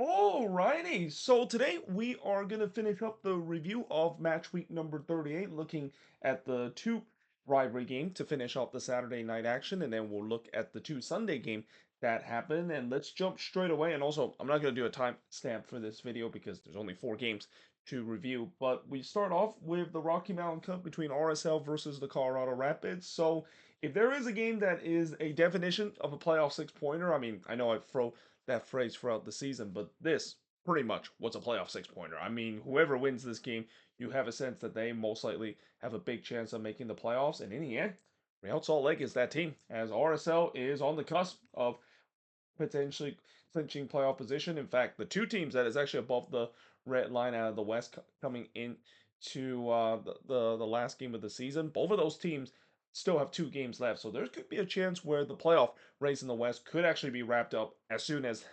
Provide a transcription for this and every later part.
Alrighty, so today we are going to finish up the review of match week number 38, looking at the two rivalry game to finish off the Saturday night action, and then we'll look at the two Sunday game that happened. And let's jump straight away. And also, I'm not going to do a timestamp for this video because there's only 4 games to review, but we start off with the Rocky Mountain Cup between RSL versus the Colorado Rapids. So, if there is a game that is a definition of a playoff six-pointer, I mean, I know I throw that phrase throughout the season, but this pretty much was a playoff six-pointer. I mean, whoever wins this game, you have a sense that they most likely have a big chance of making the playoffs. And in the end, Real Salt Lake is that team, as RSL is on the cusp of potentially clinching playoff position. In fact, the two teams that is actually above the red line out of the West coming in to the last game of the season, both of those teams still have 2 games left. So there could be a chance where the playoff race in the West could actually be wrapped up as soon as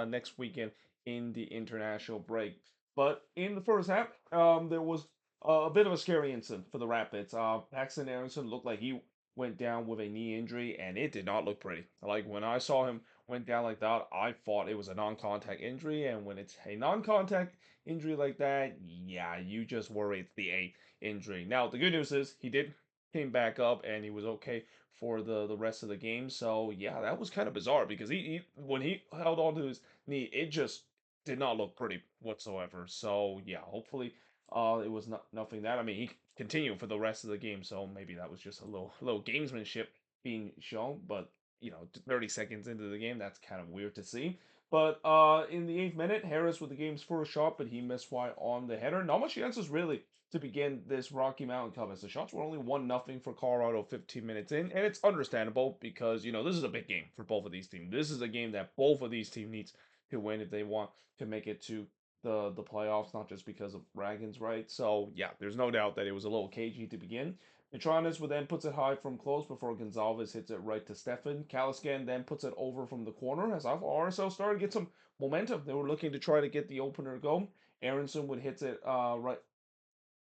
next weekend in the international break. But in the first half, there was a bit of a scary incident for the Rapids. Paxton Aaronson looked like he went down with a knee injury, and it did not look pretty. Like when I saw him went down like that, I thought it was a non-contact injury, and when it's a non-contact injury like that, yeah, you just worry it's the A injury. Now the good news is he did came back up and he was okay for the rest of the game. So yeah, that was kind of bizarre because he when he held on to his knee, it just did not look pretty whatsoever. So yeah, hopefully it was not nothing that. I mean, he continued for the rest of the game, so maybe that was just a little gamesmanship being shown, but 30 seconds into the game, that's kind of weird to see. But in the 8th minute, Harris with the game's first shot, but he missed wide on the header. Not much chances really to begin this Rocky Mountain Cup, as the shots were only 1-0 for Colorado 15 minutes in, and it's understandable because this is a big game for both of these teams. This is a game that both of these teams needs to win if they want to make it to the playoffs, not just because of Dragons, right? So yeah, there's no doubt that it was a little cagey to begin. Petronas would then puts it high from close before Gonzalez hits it right to Stefan. Kaliskan then puts it over from the corner as RSL started to get some momentum. They were looking to try to get the opener go. Aronson would hit it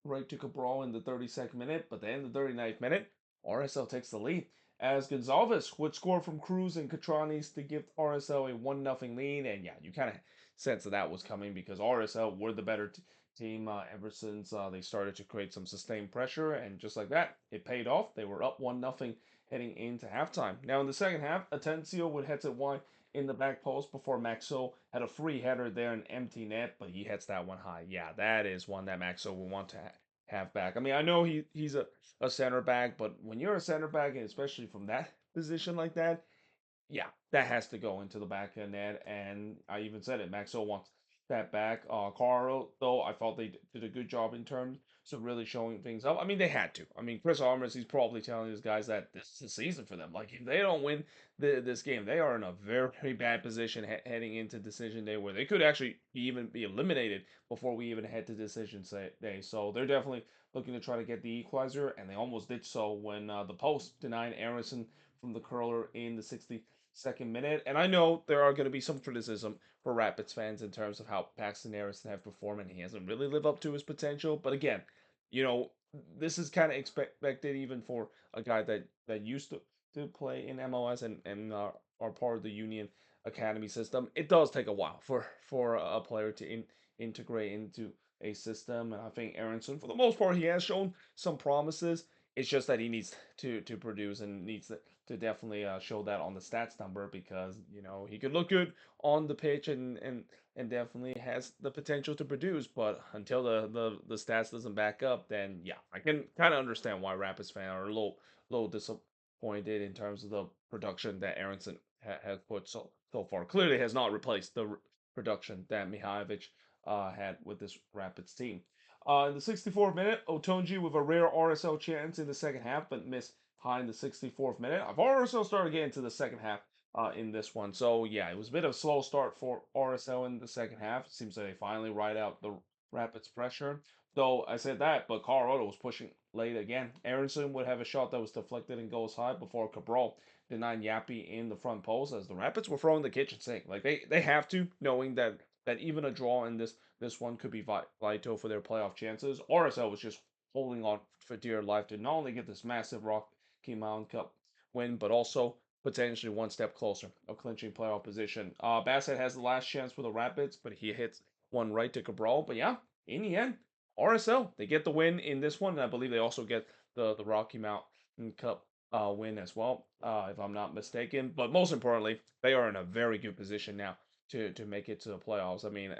right to Cabral in the 32nd minute, but then the 39th minute, RSL takes the lead as Gonzalez would score from Cruz and Catranis to give RSL a 1-0 lead. And yeah, you kind of sense that was coming because RSL were the better team ever since they started to create some sustained pressure. And just like that, it paid off. They were up 1-0 heading into halftime. Now in the second half, Atencio would head it wide in the back post before Maxo had a free header there, an empty net, but he hits that one high. Yeah, that is one that Maxo will want to have back. I mean, I know he's a center back, but when you're a center back, and especially from that position like that, yeah, that has to go into the back of the net. And I even said it. Maxwell wants that back. Carl, though, I thought they did a good job in terms of really showing things up. I mean, they had to. I mean, Chris Armas, he's probably telling his guys that this is the season for them. Like, if they don't win this game, they are in a very bad position heading into decision day where they could actually even be eliminated before we even head to decision day. So they're definitely looking to try to get the equalizer, and they almost did so when the post denied Aronson from the curler in the 62nd minute. And I know there are going to be some criticism for Rapids fans in terms of how Paxton Harrison have performed, and he hasn't really lived up to his potential. But again, you know, this is kind of expected even for a guy that used to play in MLS and are part of the Union Academy system. It does take a while for a player to integrate into a system, and I think Aronson, for the most part, he has shown some promises. It's just that he needs to produce and needs to definitely show that on the stats number because he could look good on the pitch and definitely has the potential to produce, but until the stats doesn't back up, then yeah, I can kind of understand why Rapids fans are a little disappointed in terms of the production that Aronson has put so far. Clearly, has not replaced the production that Mihailovic had with this Rapids team. In the 64th minute, Otonji with a rare RSL chance in the second half, but missed high in the 64th minute. I've RSL started getting to the second half in this one. So, yeah, it was a bit of a slow start for RSL in the second half. It seems like they finally ride out the Rapids pressure. Though I said that, but Colorado was pushing late again. Aronson would have a shot that was deflected and goes high before Cabral denied Yappy in the front post as the Rapids were throwing the kitchen sink. Like they have to, knowing that even a draw in this one could be vital for their playoff chances. RSL was just holding on for dear life to not only get this massive Rocky Mountain Cup win, but also potentially one step closer of clinching playoff position. Bassett has the last chance for the Rapids, but he hits one right to Cabral. But yeah, in the end, RSL they get the win in this one, and I believe they also get the Rocky Mountain Cup win as well, if I'm not mistaken. But most importantly, they are in a very good position now to make it to the playoffs. I mean,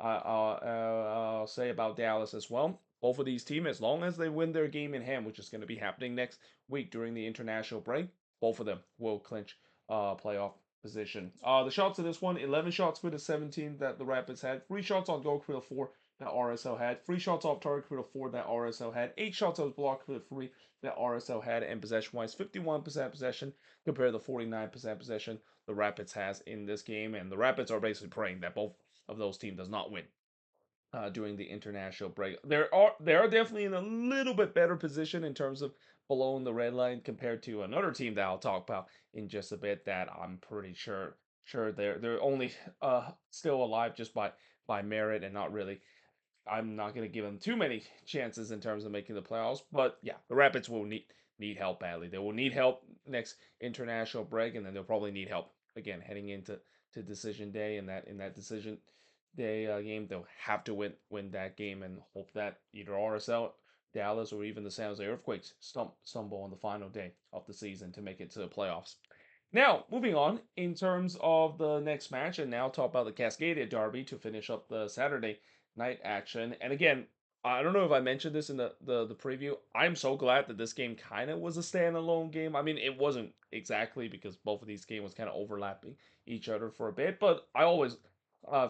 I'll say about Dallas as well. Both of these teams, as long as they win their game in hand, which is going to be happening next week during the international break, both of them will clinch playoff position. The shots of this one, 11 shots for the 17 that the Rapids had, 3 shots on goal for the 4 that RSL had, 3 shots off target for the 4 that RSL had, 8 shots on block for the 3 that RSL had, and possession-wise, 51% possession compared to the 49% possession the Rapids has in this game, and the Rapids are basically praying that both of those teams does not win during the international break. They are definitely in a little bit better position in terms of below the red line compared to another team that I'll talk about in just a bit. That I'm pretty sure they're only still alive just by merit and not really. I'm not going to give them too many chances in terms of making the playoffs, but yeah, the Rapids will need help badly. They will need help next international break, and then they'll probably need help again heading into to decision day. And that in that decision day game, they'll have to win that game and hope that either RSL, Dallas, or even the San Jose Earthquakes stumble on the final day of the season to make it to the playoffs. Now, moving on in terms of the next match, and now talk about the Cascadia Derby to finish up the Saturday night action. And again, I don't know if I mentioned this in the preview. I'm so glad that this game kind of was a standalone game. I mean, it wasn't exactly because both of these games was kind of overlapping each other for a bit, but I always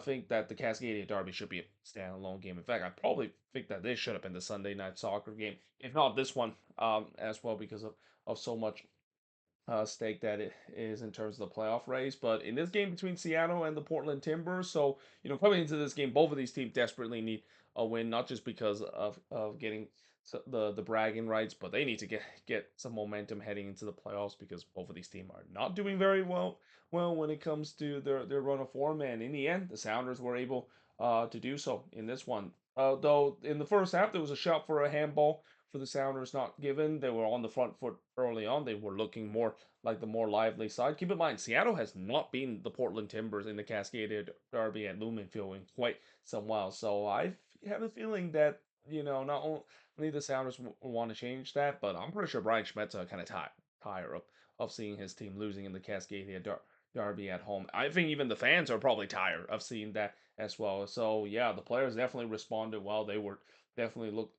think that the Cascadia Derby should be a standalone game. In fact, I probably think that this should have been the Sunday night soccer game, if not this one, as well, because of so much stake that it is in terms of the playoff race. But in this game between Seattle and the Portland Timbers, so coming into this game, both of these teams desperately need a win, not just because of getting the bragging rights, but they need to get some momentum heading into the playoffs because both of these teams are not doing very well when it comes to their run of form. And in the end, the Sounders were able to do so in this one. Though in the first half there was a shot for a handball for the Sounders not given. They were on the front foot early on. They were looking more like the more lively side. Keep in mind, Seattle has not been the Portland Timbers in the Cascadia Derby at Lumenfield in quite some while. So I have a feeling that, not only the Sounders want to change that, but I'm pretty sure Brian Schmetz are kind of tired of seeing his team losing in the Cascadia Derby at home. I think even the fans are probably tired of seeing that as well. So yeah, the players definitely responded well. They were definitely looking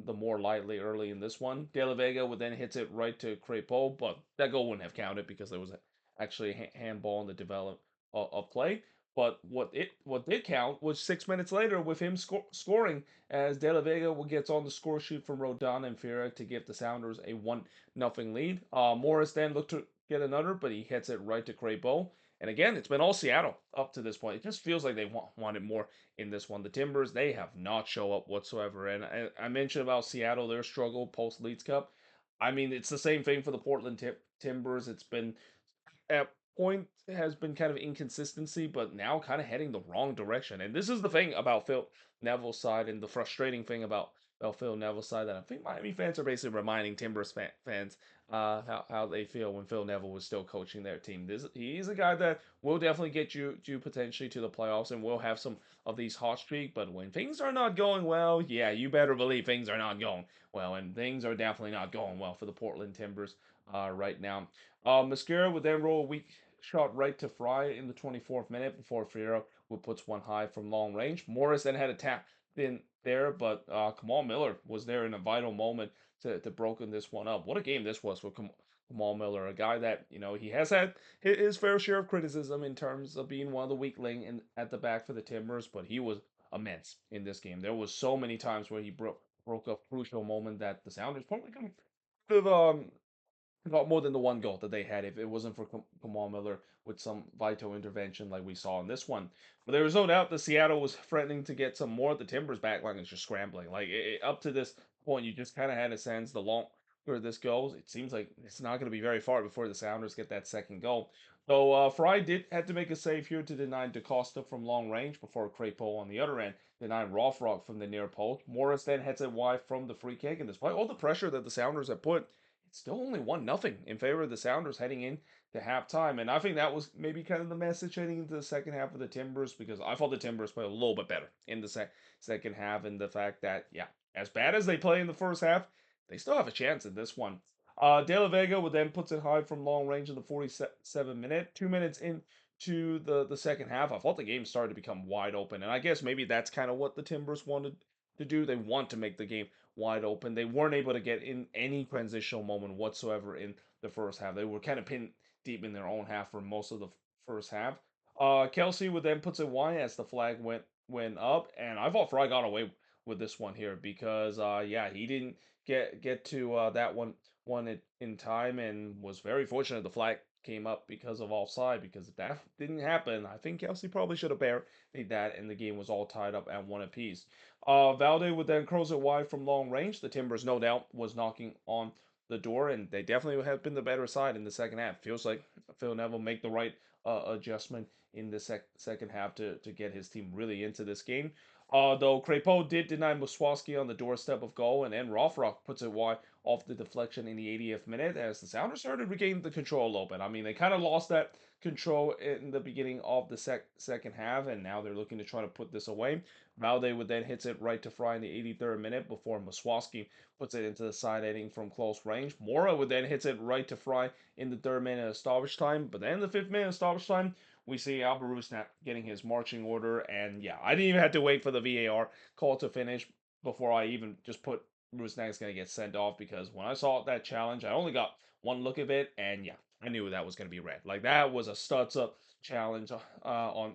the more lightly early in this one. De La Vega would then hit it right to Crepeau, but that goal wouldn't have counted because there was actually a handball in the development of play. But what did count was 6 minutes later with him scoring as De La Vega gets on the score sheet from Rodon and Fira to give the Sounders a 1-0 lead. Morris then looked to get another, but he hits it right to Crepeau. And again, it's been all Seattle up to this point. It just feels like they wanted more in this one. The Timbers, they have not show up whatsoever. And I mentioned about Seattle, their struggle post Leeds Cup. I mean, it's the same thing for the Portland Timbers. It's been at point has been kind of inconsistency, but now kind of heading the wrong direction. And this is the thing about Phil Neville's side, and the frustrating thing about Phil Neville's side that I think Miami fans are basically reminding Timbers fans how they feel when Phil Neville was still coaching their team. He's a guy that will definitely get you potentially to the playoffs and will have some of these hot streak. But when things are not going well, yeah, you better believe things are not going well, and things are definitely not going well for the Portland Timbers right now. Mascara would then roll a weak shot right to Fry in the 24th minute before Ferreira would puts one high from long range. Morris then had a tap in there, but Kamal Miller was there in a vital moment to broken this one up. What a game this was for Kamal Miller, a guy that he has had his fair share of criticism in terms of being one of the weak link at the back for the Timbers, but he was immense in this game. There was so many times where he broke a crucial moment that the Sounders probably could have got more than the one goal that they had if it wasn't for Kamal Miller with some vital intervention like we saw in this one. But there was no doubt that Seattle was threatening to get some more. The Timbers backline is just scrambling. Like up to this point, you just kind of had a sense the longer this goes, it seems like it's not going to be very far before the Sounders get that second goal. So Fry had to make a save here to deny DaCosta from long range before Crepeau on the other end denied Rothrock from the near post. Morris then heads it wide from the free kick, and despite all the pressure that the Sounders have put It's still only 1-0 in favor of the Sounders heading in to halftime. And I think that was maybe kind of the message heading into the second half of the Timbers because I thought the Timbers played a little bit better in the second half. And the fact that, yeah, as bad as they play in the first half, they still have a chance in this one. De La Vega would then puts it high from long range in the 47 minute. 2 minutes into the second half, I thought the game started to become wide open. And I guess maybe that's kind of what the Timbers wanted to do. They want to make the game wide open. They weren't able to get in any transitional moment whatsoever in the first half. They were kind of pinned deep in their own half for most of the first half. Kelsey would then puts it wide as the flag went up, and I thought Fry got away with this one here because yeah, he didn't get to that one in time and was very fortunate the flag came up because of offside, because if that didn't happen, I think Kelsey probably should have buried that and the game was all tied up at one apiece. Valde would then cross it wide from long range. The Timbers, no doubt, was knocking on the door, and they definitely have been the better side in the second half. Feels like Phil Neville make the right adjustment in the second half to get his team really into this game. Though Crepeau did deny Muswaski on the doorstep of goal, and then Rothrock puts it wide off the deflection in the 80th minute as the Sounders started to regain the control a little bit. I mean, they kind of lost that control in the beginning of the second half, and now they're looking to try to put this away. Valde would then hits it right to Fry in the 83rd minute before Muswaski puts it into the side netting from close range. Mora would then hits it right to Fry in the third minute of stoppage time, but then in the fifth minute of stoppage time, we see Albert Rusnak getting his marching order, and yeah, I didn't even have to wait for the VAR call to finish before I even just put Rusnak's going to get sent off, because when I saw that challenge, I only got one look of it, and yeah, I knew that was going to be red. Like, that was a studs up challenge on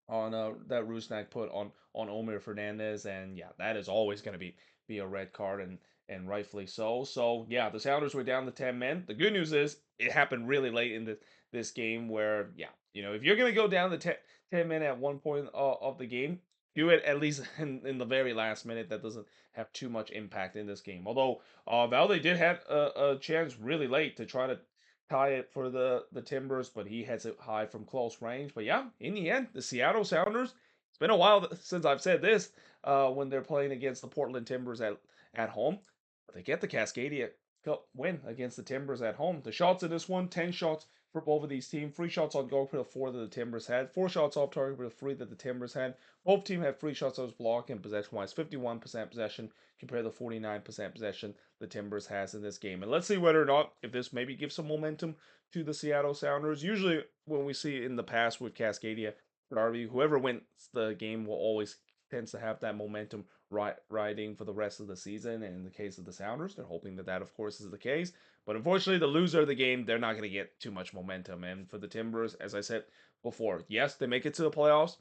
that Rusnak put on Omer Fernandez, and yeah, that is always going to be a red card, and rightfully so. So yeah, the Sounders were down to 10 men. The good news is it happened really late in this game, where yeah, if you're going to go down to 10 men at one point of the game, do it at least in the very last minute. That doesn't have too much impact in this game. Although Valde did have a chance really late to try to tie it for the Timbers, but he hits it high from close range. But yeah, in the end, the Seattle Sounders. It's been a while since I've said this. When they're playing against the Portland Timbers at home, but they get the Cascadia Cup win against the Timbers at home. The shots in this one, 10 shots for both of these teams. 3 shots on goal for the 4 that the Timbers had. 4 shots off target for the 3 that the Timbers had. Both teams had 3 shots that was blocked, and possession-wise, 51% possession compared to 49% possession the Timbers has in this game. And let's see whether or not, if this maybe gives some momentum to the Seattle Sounders. Usually, when we see in the past with Cascadia, Darby, whoever wins the game will always tends to have that momentum riding for the rest of the season. And in the case of the Sounders, they're hoping that that, of course, is the case. But unfortunately, the loser of the game, they're not going to get too much momentum. And for the Timbers, as I said before, yes, they make it to the playoffs,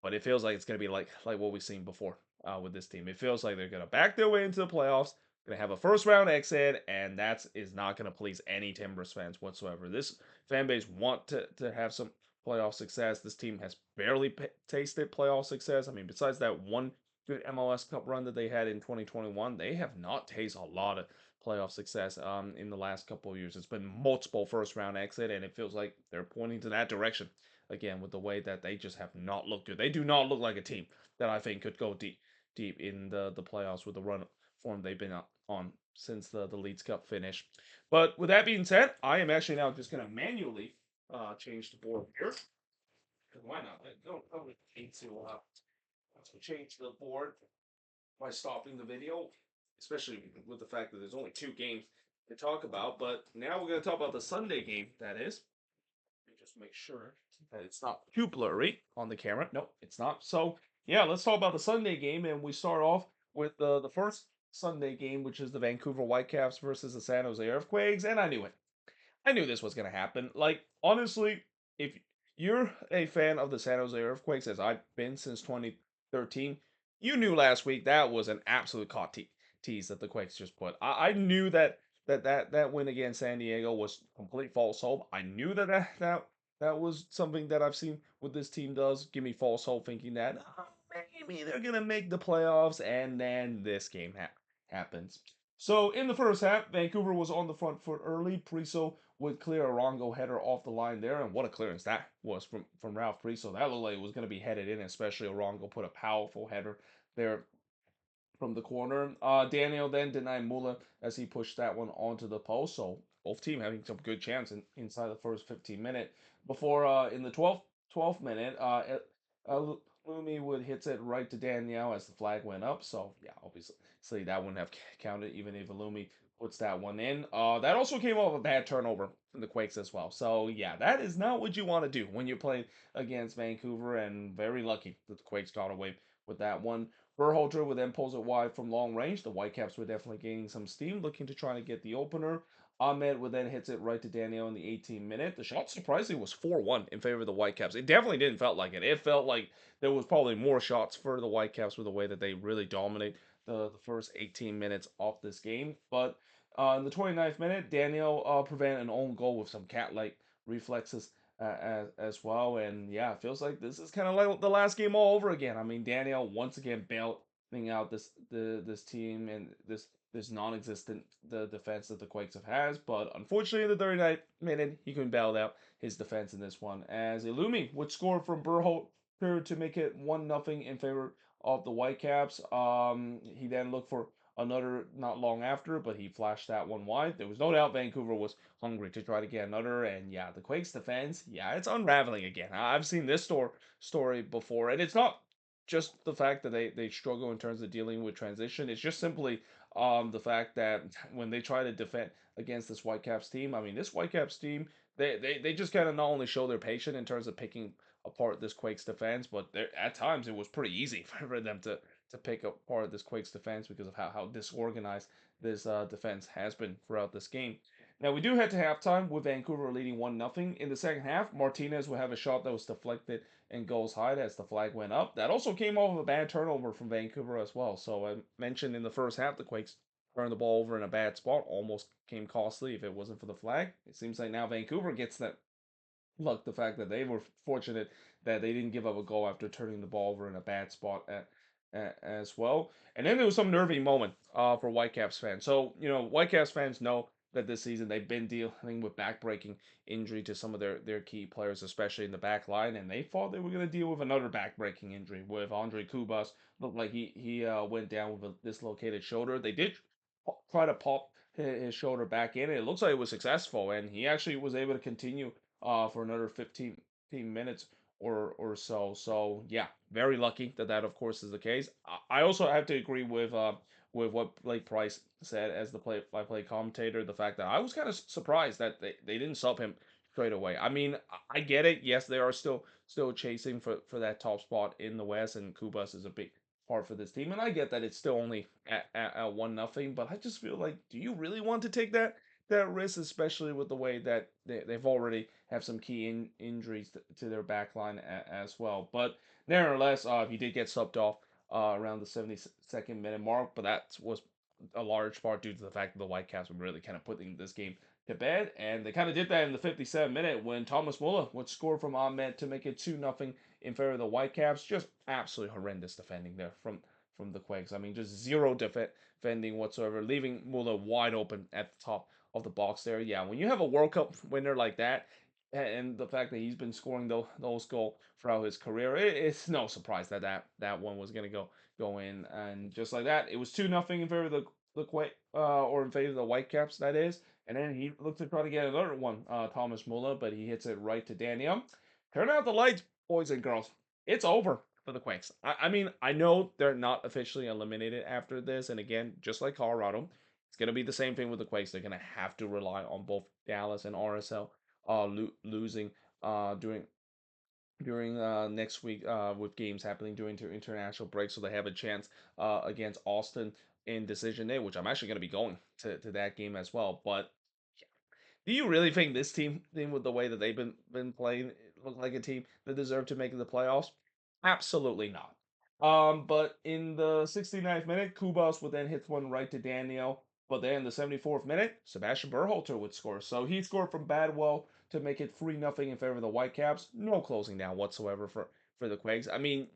but it feels like it's going to be like what we've seen before with this team. It feels like they're going to back their way into the playoffs, going to have a first round exit, and that is not going to please any Timbers fans whatsoever. This fan base want to have some playoff success. This team has barely tasted playoff success. I mean, besides that one good MLS Cup run that they had in 2021, they have not tasted a lot of playoff success in the last couple of years. It's been multiple first round exit, and it feels like they're pointing to that direction again with the way that they just have not looked good. They do not look like a team that I think could go deep in the playoffs with the run form they've been on since the Leeds Cup finish. But with that being said, I am actually now just going to manually change the board here. Because why not? I don't need to change the board by stopping the video, especially with the fact that there's only 2 games to talk about. But now we're going to talk about the Sunday game, that is. Let me just make sure that it's not too blurry on the camera. Nope, it's not. So, yeah, let's talk about the Sunday game. And we start off with the first Sunday game, which is the Vancouver Whitecaps versus the San Jose Earthquakes. And I knew it. I knew this was going to happen. Like, honestly, if you're a fan of the San Jose Earthquakes, as I've been since 2013, you knew last week that was an absolute caught tease that the Quakes just put. I knew that win against San Diego was complete false hope. I knew that was something that I've seen what this team does. Give me false hope, thinking that maybe they're gonna make the playoffs, and then this game happens. So in the first half, Vancouver was on the front foot early. Priso would clear a Rongo header off the line there, and what a clearance that was from Ralph Priso. That looked like it was going to be headed in, especially Rongo put a powerful header there from the corner. Daniel then denied Muller as he pushed that one onto the post. So both team having some good chance inside the first 15 minute before in the 12th minute, Lumi would hit it right to Daniel as the flag went up. So yeah, obviously that wouldn't have counted even if Lumi puts that one in. That also came off a bad turnover from the Quakes as well. So yeah, that is not what you want to do when you're playing against Vancouver, and very lucky that the Quakes got away with that one. Berhalter would then pulls it wide from long range. The Whitecaps were definitely gaining some steam, looking to try to get the opener. Ahmed would then hits it right to Daniel in the 18th minute. The shot surprisingly was 4-1 in favor of the Whitecaps. It definitely didn't felt like it. It felt like there was probably more shots for the Whitecaps with the way that they really dominate the first 18 minutes of this game. But in the 29th minute, Daniel prevented an own goal with some cat-like reflexes as well. And yeah, it feels like this is kind of like the last game all over again. I mean, Daniel once again bailing out this team and this non-existent the defense that the Quakes have has. But unfortunately, in the 39th minute, he couldn't bail out his defense in this one as Illumi would score from Berhalter to make it 1-0 in favor of the Whitecaps. He then looked for another not long after, but he flashed that one wide. There was no doubt Vancouver was hungry to try to get another, and yeah, the Quakes defense, yeah, it's unraveling again. I've seen this story before, and it's not just the fact that they struggle in terms of dealing with transition. It's just simply the fact that when they try to defend against this Whitecaps team, I mean, this Whitecaps team, they just kind of not only show their patience in terms of picking apart this Quakes defense, but at times it was pretty easy for them to pick apart this Quakes defense because of how disorganized this defense has been throughout this game. Now we do head to halftime with Vancouver leading 1-0. In the second half, Martinez will have a shot that was deflected and goes high as the flag went up. That also came off of a bad turnover from Vancouver as well. So I mentioned in the first half the Quakes turned the ball over in a bad spot, almost came costly if it wasn't for the flag. It seems like now Vancouver gets that luck, the fact that they were fortunate that they didn't give up a goal after turning the ball over in a bad spot as well. And then there was some nervy moment for Whitecaps fans. So, Whitecaps fans know that this season they've been dealing with back-breaking injury to some of their key players, especially in the back line, and they thought they were going to deal with another back-breaking injury with Andre Kubas. Looked like he went down with a dislocated shoulder. They did try to pop his shoulder back in, and it looks like it was successful, and he actually was able to continue for another 15 minutes or so. So yeah, very lucky that of course is the case. I also have to agree with what Blake Price said as the play-by-play commentator. The fact that I was kind of surprised that they didn't sub him straight away. I mean, I get it. Yes, they are still chasing for that top spot in the West, and Kubas is a big part for this team. And I get that it's still only at 1-0, but I just feel like, do you really want to take that risk, especially with the way that they've already have some key injuries to their back line as well. But nevertheless, he did get subbed off around the 72nd minute mark, but that was a large part due to the fact that the Whitecaps were really kind of putting this game to bed, and they kind of did that in the 57th minute when Thomas Muller would score from Ahmed to make it 2-0 in favor of the Whitecaps. Just absolutely horrendous defending there from the Quakes. I mean, just zero defending whatsoever, leaving Muller wide open at the top of the box there. Yeah, when you have a World Cup winner like that, and the fact that he's been scoring those goals throughout his career, it's no surprise that one was gonna go in. And just like that, it was 2-0 in favor of or in favor of the Whitecaps, that is. And then he looked to try to get another one, Thomas Muller, but he hits it right to Daniel. Turn out the lights, boys and girls. It's over for the Quakes. I mean, I know they're not officially eliminated after this, and again, just like Colorado, it's going to be the same thing with the Quakes. They're going to have to rely on both Dallas and RSL losing during next week with games happening during international break, so they have a chance against Austin in decision day, which I'm actually going to be going to that game as well. But do you really think this team with the way that they've been playing look like a team that deserve to make the playoffs? Absolutely not. But in the 69th minute, Kubas would then hit one right to Daniel. But then in the 74th minute, Sebastian Berhalter would score. So he scored from Badwell to make it 3-0 in favor of the Whitecaps. No closing down whatsoever for the Quakes. I mean,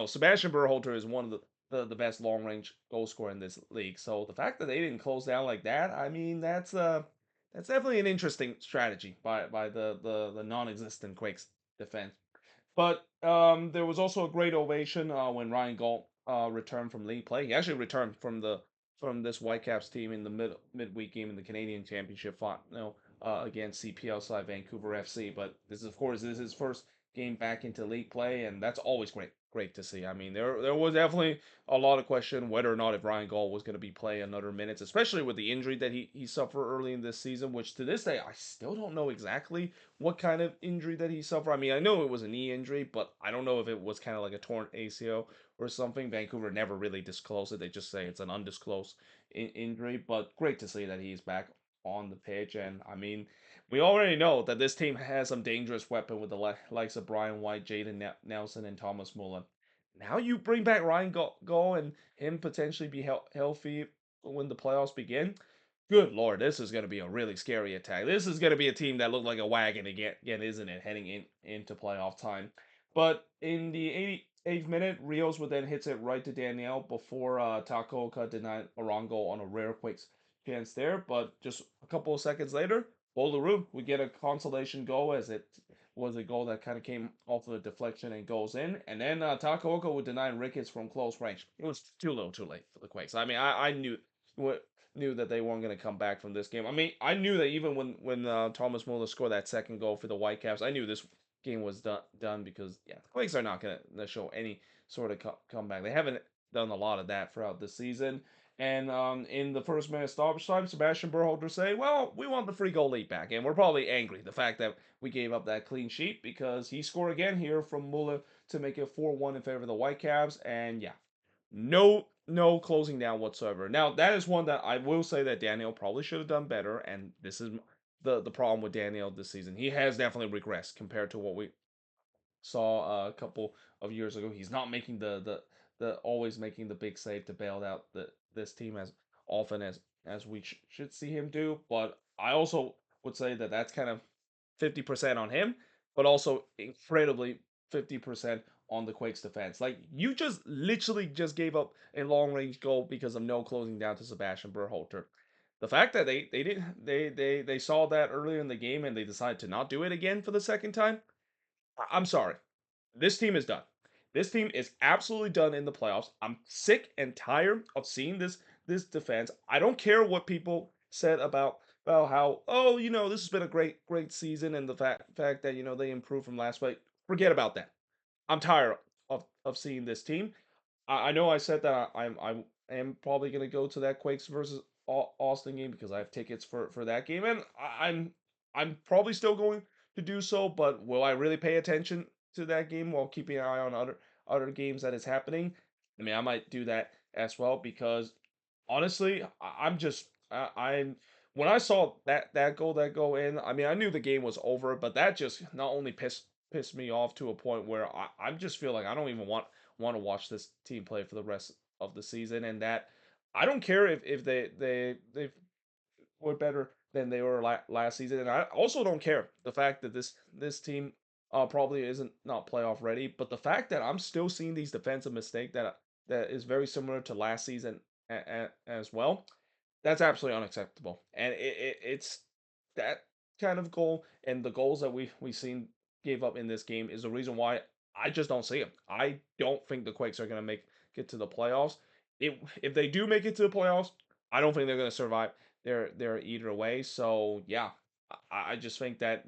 Sebastian Berhalter is one of the best long range goal scorer in this league. So the fact that they didn't close down like that, I mean, that's definitely an interesting strategy by the non-existent Quakes defense. But there was also a great ovation when Ryan Galt returned from league play. He actually returned from this Whitecaps team in the midweek game in the Canadian Championship final against CPL side Vancouver FC. But this is, of course, this is his first game back into league play, and that's always great to see. I mean, there was definitely a lot of question whether or not if Ryan Gaul was going to be playing another minutes, especially with the injury that he suffered early in this season, which to this day I still don't know exactly what kind of injury that he suffered. I mean, I know it was a knee injury, but I don't know if it was kind of like a torn ACL or something. Vancouver never really disclosed it. They just say it's an undisclosed injury, but great to see that he's back on the pitch. And I mean, we already know that this team has some dangerous weapon with the likes of Brian White, Jaden Nelson, and Thomas Mullen. Now you bring back Ryan Go and him potentially be healthy when the playoffs begin. Good lord, this is going to be a really scary attack. This is going to be a team that looked like a wagon again, isn't it? Heading into playoff time. But in the 88th minute, Rios would then hits it right to Danielle before Takaoka denied Orongo on a rare quick chance there. But just a couple of seconds later, Bolaru would get a consolation goal as it was a goal that kind of came off of a deflection and goes in. And then Takaoka would deny Ricketts from close range. It was too little too late for the Quakes. I mean, I knew that they weren't going to come back from this game. I mean, I knew that even when Thomas Muller scored that second goal for the Whitecaps, I knew this game was done because yeah, the Quakes are not going to show any sort of comeback. They haven't done a lot of that throughout the season. And in the first minute stoppage time, Sebastian Berhalter say, "Well, we want the free goal lead back, and we're probably angry the fact that we gave up that clean sheet because he scored again here from Muller to make it 4-1 in favor of the Whitecaps, and yeah, no closing down whatsoever. Now that is one that I will say that Daniel probably should have done better, and this is the problem with Daniel this season. He has definitely regressed compared to what we saw a couple of years ago. He's not making the always making the big save to bail out this team as often as we should see him do. But I also would say that that's kind of 50% on him, but also incredibly 50% on the Quakes defense. Like you just literally just gave up a long range goal because of no closing down to Sebastian Berhalter. The fact that they didn't they saw that earlier in the game and they decided to not do it again for the second time. I'm sorry. This team is done. This team is absolutely done in the playoffs. I'm sick and tired of seeing this defense. I don't care what people said about how this has been a great season and the fact that they improved from last week. Forget about that. I'm tired of seeing this team. I know I said that I am probably gonna go to that Quakes versus Austin game because I have tickets for that game, and I'm probably still going to do so. But will I really pay attention to that game while keeping an eye on other games that is happening? I mean, I might do that as well because honestly, I'm just I'm when I saw that go in, I mean, I knew the game was over, but that just not only pissed me off to a point where I just feel like I don't even want to watch this team play for the rest of the season, and that I don't care if they were better than they were last season, and I also don't care the fact that this team probably isn't not playoff ready, but the fact that I'm still seeing these defensive mistakes that is very similar to last season as well. That's absolutely unacceptable, and it's that kind of goal and the goals that we seen gave up in this game is the reason why I just don't see them. I don't think the Quakes are going to make it to the playoffs. If they do make it to the playoffs, I don't think they're going to survive their either way. So yeah, I just think that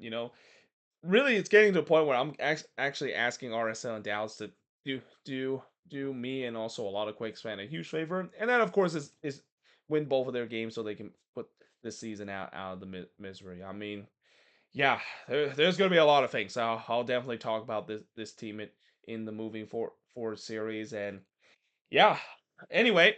really it's getting to a point where I'm actually asking RSL and Dallas to do do do me and also a lot of Quakes fan a huge favor, and that of course is win both of their games so they can put this season out of the misery. I mean, yeah, there's going to be a lot of things. I'll definitely talk about this team in the moving forward series, and yeah. Anyway,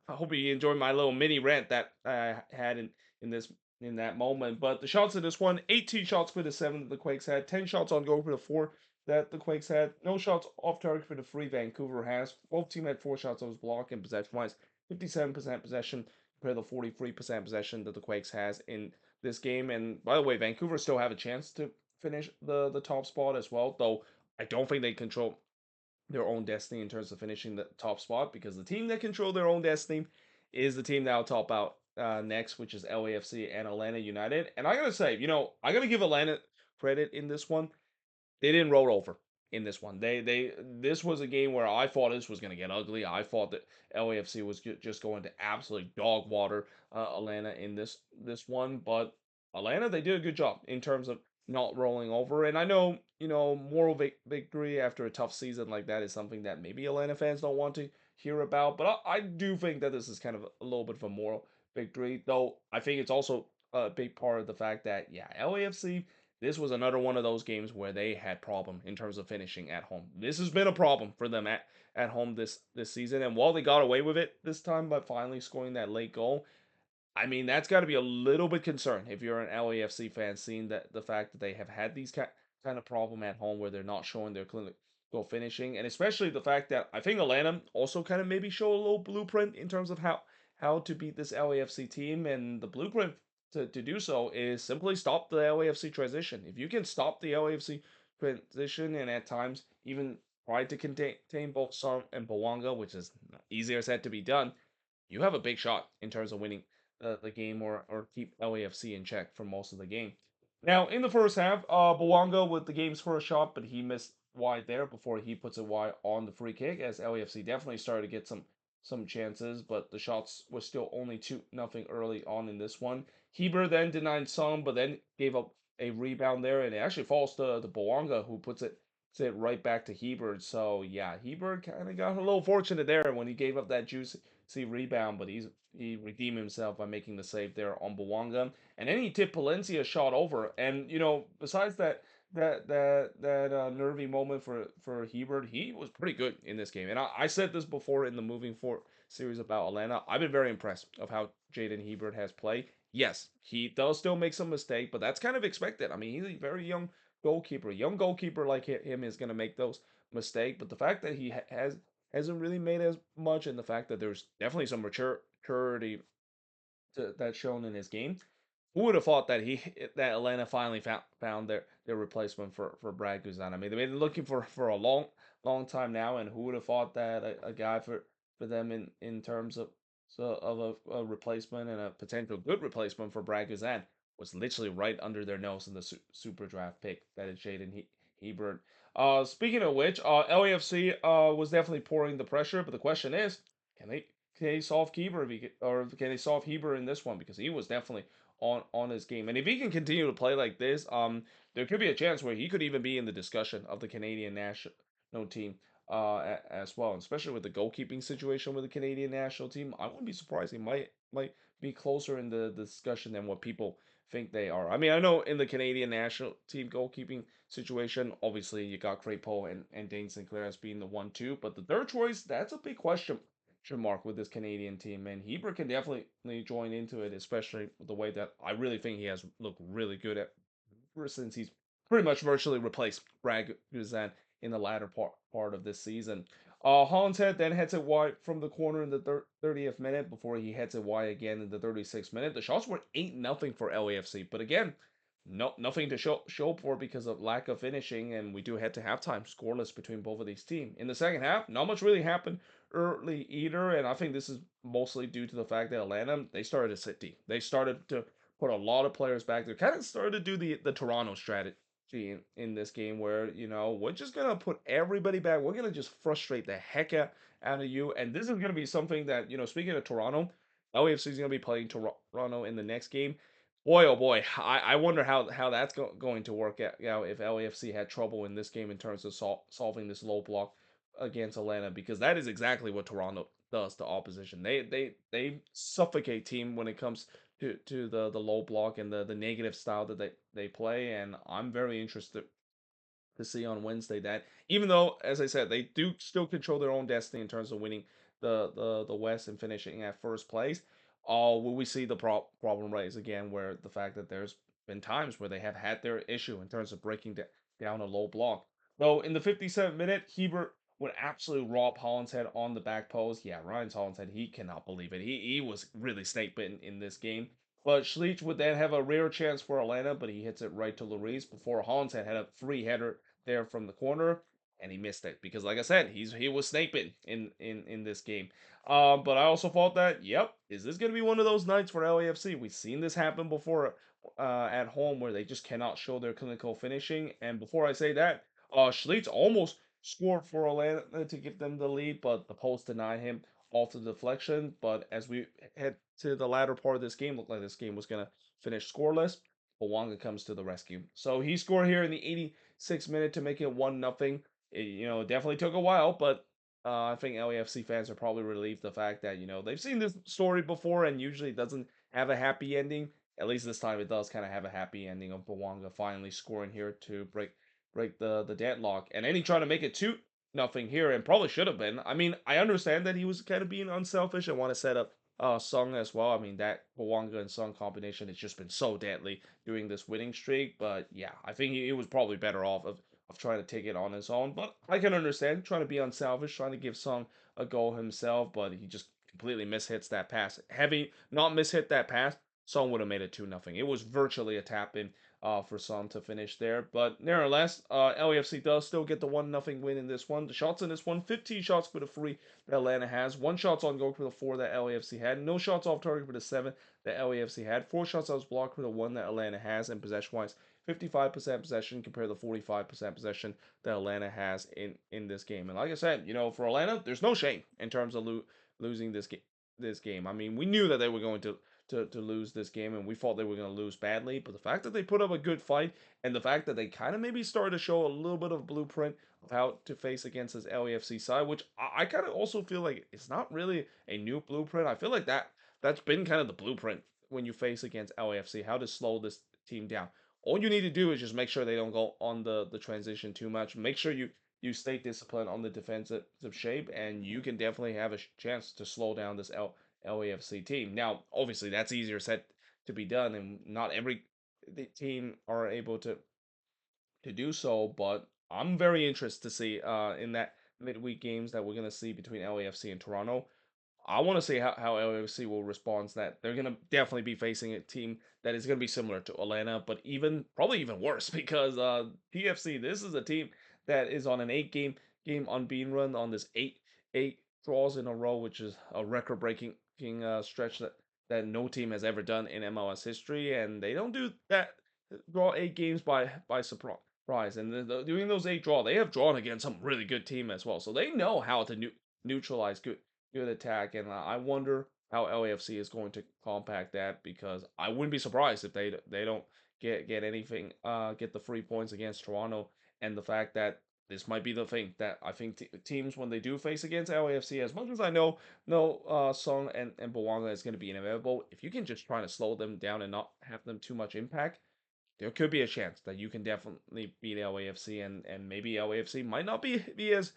I hope you enjoyed my little mini rant that I had in this in that moment. But the shots in this one, 18 shots for the seven that the Quakes had, 10 shots on goal for the four that the Quakes had, no shots off target for the three Vancouver has. Both team had 4 shots on his block and possession wise, 57% possession compared to the 43% possession that the Quakes has in this game. And by the way, Vancouver still have a chance to finish the top spot as well, though I don't think they control their own destiny in terms of finishing the top spot because the team that control their own destiny is the team that will top out next, which is LAFC and Atlanta United. And I gotta say, I gotta give Atlanta credit in this one. They didn't roll over in this one. This was a game where I thought this was going to get ugly. I thought that LAFC was just going to absolutely dog water Atlanta in this one, but Atlanta, they did a good job in terms of not rolling over. And I know, moral victory after a tough season like that is something that maybe Atlanta fans don't want to hear about, but I do think that this is kind of a little bit of a moral victory, though I think it's also a big part of the fact that, yeah, LAFC, this was another one of those games where they had problem in terms of finishing at home. This has been a problem for them at home this season, and while they got away with it this time by finally scoring that late goal, I mean, that's got to be a little bit concerned if you're an LAFC fan, seeing that the fact that they have had these kind of problem at home where they're not showing their clinical finishing, and especially the fact that I think Atlanta also kind of maybe show a little blueprint in terms of how to beat this LAFC team, and the blueprint to do so is simply stop the LAFC transition. If you can stop the LAFC transition and at times even try to contain both Son and Bawanga, which is easier said to be done, you have a big shot in terms of winning the game or keep LAFC in check for most of the game. Now, in the first half, Bawanga with the game's first shot, but he missed wide there before he puts it wide on the free kick, as LAFC definitely started to get some chances, but the shots were still only 2-0 early on in this one. Heber then denied some, but then gave up a rebound there, and it actually falls to Bawanga, who puts it right back to Hebert. So yeah, Hebert kind of got a little fortunate there when he gave up that juicy rebound, but he redeemed himself by making the save there on Bawanga, and then he tipped Palencia's shot over. And besides that nervy moment for Hebert, he was pretty good in this game. And I said this before in the Moving Forward series about Atlanta. I've been very impressed of how Jaden Hebert has played. Yes, he does still make some mistake, but that's kind of expected. I mean, he's a very young goalkeeper. A young goalkeeper like him is going to make those mistakes. But the fact that he hasn't really made as much, and the fact that there's definitely some maturity that's shown in his game. Who would have thought that that Atlanta finally found their replacement for Brad Guzan? I mean, they've been looking for a long time now, and who would have thought that a guy for them in terms of a replacement and a potential good replacement for Brad Guzan was literally right under their nose in the super draft pick that is Jaden Hebert. Speaking of which, LAFC was definitely pouring the pressure, but the question is, can they solve Heber or can they solve Heber in this one, because he was definitely on his game, and if he can continue to play like this, there could be a chance where he could even be in the discussion of the Canadian national team as well, especially with the goalkeeping situation with the Canadian national team. I wouldn't be surprised he might be closer in the discussion than what people think they are. I mean, I know in the Canadian national team goalkeeping situation, obviously you got Crepeau and Dane Sinclair as being the 1-2, but the third choice, that's a big question mark with this Canadian team, and Heber can definitely join into it, especially the way that I really think he has looked really good at since he's pretty much virtually replaced Brad Guzan in the latter part of this season. Hollinshead then heads it wide from the corner in the 30th minute before he heads it wide again in the 36th minute. The shots were 8-0 for LAFC, but again, nothing to show for because of lack of finishing, and we do head to halftime scoreless between both of these teams. In the second half, not much really happened early either, and I think this is mostly due to the fact that Atlanta, they started to sit deep. They started to put a lot of players back there. Kind of started to do the Toronto strategy in this game, where we're just gonna put everybody back. We're gonna just frustrate the heck out of you, and this is gonna be something that speaking of Toronto, LAFC is gonna be playing Toronto in the next game. Boy, oh boy, I wonder how that's going to work out. If LAFC had trouble in this game in terms of solving this low block against Atlanta, because that is exactly what Toronto does to opposition. They suffocate team when it comes to the low block and the negative style that they play, and I'm very interested to see on Wednesday that, even though, as I said, they do still control their own destiny in terms of winning the West and finishing at first place, will we see the problem rise again, where the fact that there's been times where they have had their issue in terms of breaking down a low block. Though in the 57th minute, Hebert would absolutely rob Hollinshead on the back post. Yeah, Ryan Hollinshead, he cannot believe it. He was really snake bitten in this game. But Schleich would then have a rare chance for Atlanta, but he hits it right to Lloris before Hollinshead had a free header there from the corner, and he missed it because, like I said, he was sniping in this game. But I also thought that, yep, is this going to be one of those nights for LAFC? We've seen this happen before at home, where they just cannot show their clinical finishing. And before I say that, Schleitz almost scored for Atlanta to give them the lead, but the post denied him off the deflection. But as we head to the latter part of this game, looked like this game was gonna finish scoreless. Bawanga comes to the rescue. So he scored here in the 86th minute to make it 1-0. Definitely took a while, but I think LAFC fans are probably relieved the fact that, they've seen this story before and usually it doesn't have a happy ending. At least this time it does kind of have a happy ending of Bawanga finally scoring here to break the deadlock. And then he tried to make it 2-0 here and probably should have been. I mean, I understand that he was kind of being unselfish and want to set up Sung as well. I mean, that Bawanga and Sung combination has just been so deadly during this winning streak. But yeah, I think he was probably better off of trying to take it on his own. But I can understand trying to be unselfish, trying to give Sung a goal himself, but he just completely mishits that pass. Heavy not mishit that pass, Song would have made it 2-0. It was virtually a tap in for Son to finish there. But nevertheless, LAFC does still get the 1-0 win in this one. The shots in this one, 15 shots for the 3 that Atlanta has. 1 shots on goal for the 4 that LAFC had. No shots off target for the 7 that LAFC had. 4 shots that was blocked for the 1 that Atlanta has. And possession-wise, 55% possession compared to the 45% possession that Atlanta has in this game. And like I said, for Atlanta, there's no shame in terms of losing this game. I mean, we knew that they were going to lose this game, and we thought they were going to lose badly. But the fact that they put up a good fight, and the fact that they kind of maybe started to show a little bit of a blueprint of how to face against this LAFC side, which I kind of also feel like it's not really a new blueprint. I feel like that's been kind of the blueprint when you face against LAFC, how to slow this team down. All you need to do is just make sure they don't go on the transition too much. Make sure you stay disciplined on the defensive shape, and you can definitely have a chance to slow down this LAFC team. Now, obviously, that's easier said to be done, and not every team are able to do so. But I'm very interested to see in that midweek games that we're gonna see between LAFC and Toronto. I want to see how LAFC will respond to that. They're going to definitely be facing a team that is going to be similar to Atlanta, but probably even worse because PFC, this is a team that is on an eight game unbeaten run on this eight draws in a row, which is a record breaking stretch that no team has ever done in MLS history, and they don't do that draw 8 games by surprise. And doing those 8 draw, they have drawn against some really good team as well, so they know how to neutralize good attack, and I wonder how LAFC is going to compact that because I wouldn't be surprised if they don't get anything get the 3 points against Toronto, and the fact that this might be the thing that I think teams when they do face against LAFC, as much as I know no Song and Bawanga is going to be inevitable, if you can just try to slow them down and not have them too much impact, there could be a chance that you can definitely beat LAFC, and maybe LAFC might not be as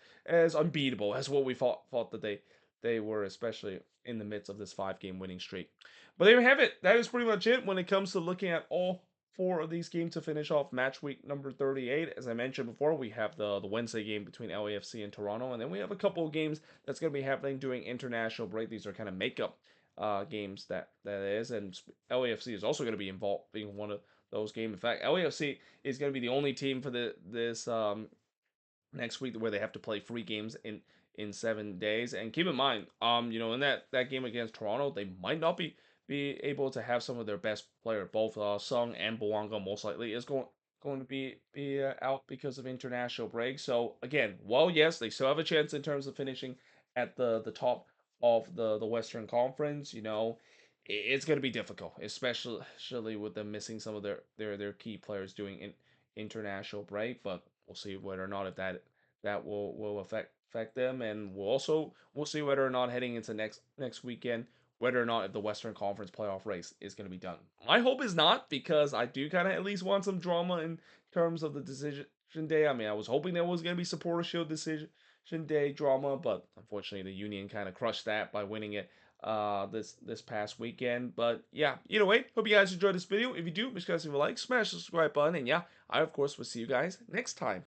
unbeatable as what we thought that they were, especially in the midst of this 5 game winning streak. But there you have it. That is pretty much it when it comes to looking at all 4 of these games to finish off match week number 38. As I mentioned before, we have the Wednesday game between LAFC and Toronto, and then we have a couple of games that's going to be happening during international break. These are kind of makeup games that is, and LAFC is also going to be involved being one of those games. In fact, LAFC is going to be the only team for this next week where they have to play 3 games in 7 days. And keep in mind, in that game against Toronto, they might not be able to have some of their best player, both Sung and Bawanga most likely is going to be out because of international break. So again, well, yes, they still have a chance in terms of finishing at the top of the Western Conference. It's going to be difficult, especially with them missing some of their key players doing international break. But we'll see whether or not if that will affect them, and we'll see whether or not heading into next weekend, whether or not if the Western Conference playoff race is going to be done. My hope is not, because I do kind of at least want some drama in terms of the decision day. I mean, I was hoping there was going to be supporter shield decision day drama, but unfortunately the Union kind of crushed that by winning it this past weekend. But yeah, either way, hope you guys enjoyed this video. If you do, make sure you guys leave a like, smash the subscribe button, and yeah, I of course will see you guys next time.